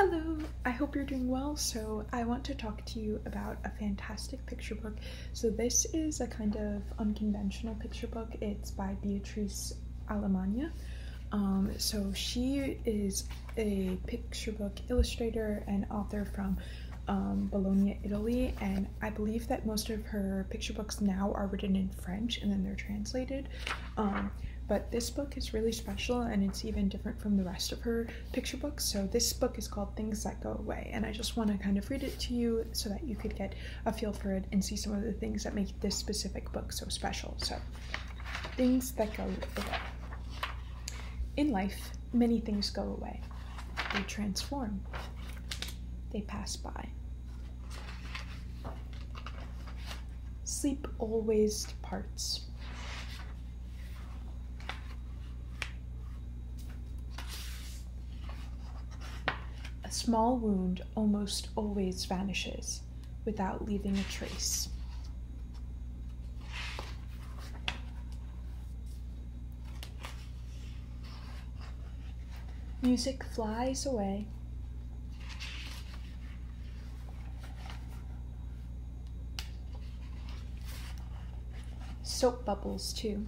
Hello, I hope you're doing well. So I want to talk to you about a fantastic picture book. So this is a kind of unconventional picture book. It's by Beatrice Alemagna. So she is a picture book illustrator and author from Bologna, Italy, and I believe that most of her picture books now are written in French and then they're translated. But this book is really special and it's even different from the rest of her picture books. So this book is called Things That Go Away, and I just want to kind of read it to you so that you could get a feel for it and see some of the things that make this specific book so special. So, Things That Go Away. In life, many things go away. They transform. They pass by. Sleep always departs. A small wound almost always vanishes without leaving a trace. Music flies away. Soap bubbles too.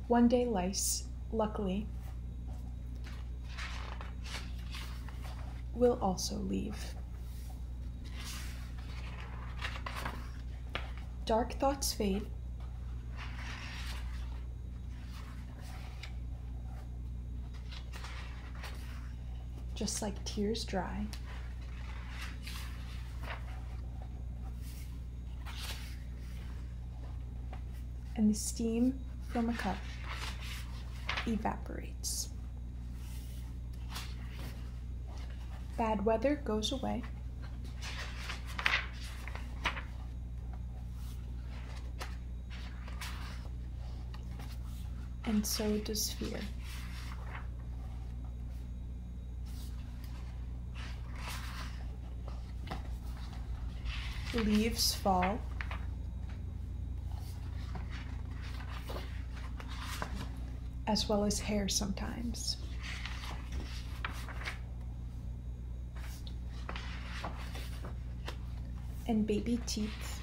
One day lice, luckily, will also leave. Dark thoughts fade. Just like tears dry. And the steam from a cup evaporates. Bad weather goes away. And so does fear. Leaves fall. As well as hair sometimes. And baby teeth.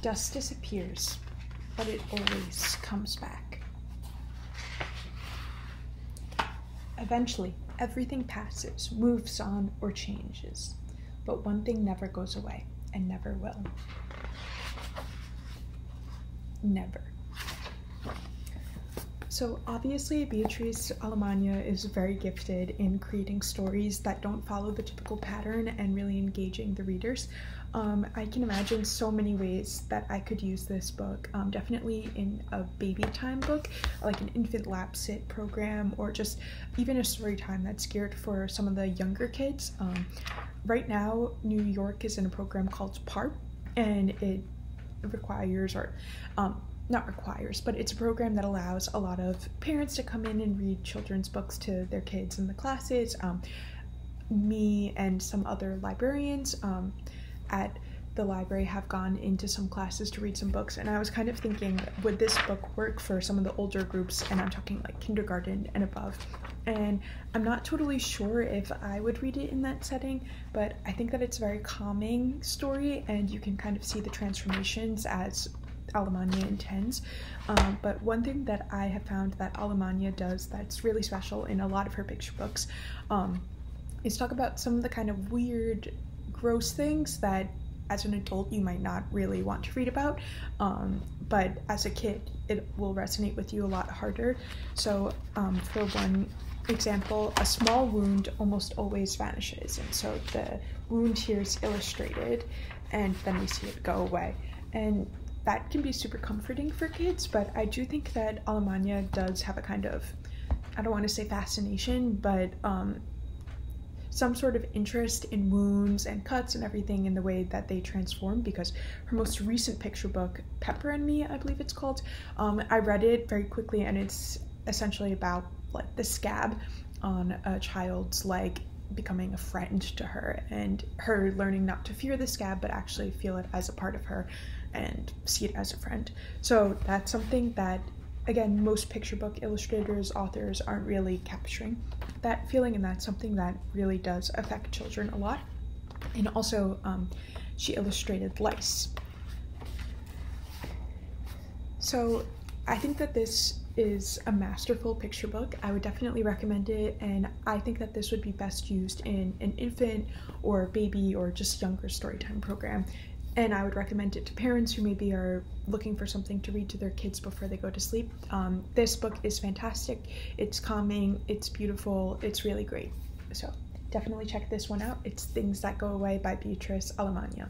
Dust disappears, but it always comes back. Eventually, everything passes, moves on, or changes, but one thing never goes away. And never will. Never. So obviously Beatrice Alemagna is very gifted in creating stories that don't follow the typical pattern and really engaging the readers. I can imagine so many ways that I could use this book, definitely in a baby time book, like an infant lap sit program, or just even a story time that's geared for some of the younger kids. Right now, New York is in a program called PARP, and it requires, or not requires, but it's a program that allows a lot of parents to come in and read children's books to their kids in the classes. Me and some other librarians at the library have gone into some classes to read some books, and I was kind of thinking, would this book work for some of the older groups, and I'm talking like kindergarten and above, and I'm not totally sure if I would read it in that setting, but I think that it's a very calming story, and you can kind of see the transformations as Alemagna intends. But one thing that I have found that Alemagna does that's really special in a lot of her picture books is talk about some of the kind of weird, gross things that as an adult you might not really want to read about, but as a kid it will resonate with you a lot harder. So for one example, a small wound almost always vanishes, and so the wound here is illustrated and then we see it go away, and that can be super comforting for kids. But I do think that Alemagna does have a kind of, I don't want to say fascination, but some sort of interest in wounds and cuts and everything in the way that they transform, because her most recent picture book, Pepper and Me, I believe it's called, I read it very quickly, and it's essentially about like the scab on a child's leg becoming a friend to her, and her learning not to fear the scab but actually feel it as a part of her and see it as a friend. So that's something that, again, most picture book illustrators, authors aren't really capturing that feeling, and that's something that really does affect children a lot. And also, she illustrated lice. So I think that this is a masterful picture book. I would definitely recommend it, and I think that this would be best used in an infant or baby or just younger storytime program. And I would recommend it to parents who maybe are looking for something to read to their kids before they go to sleep. This book is fantastic. It's calming, it's beautiful, it's really great. So definitely check this one out. It's Things That Go Away by Beatrice Alemagna.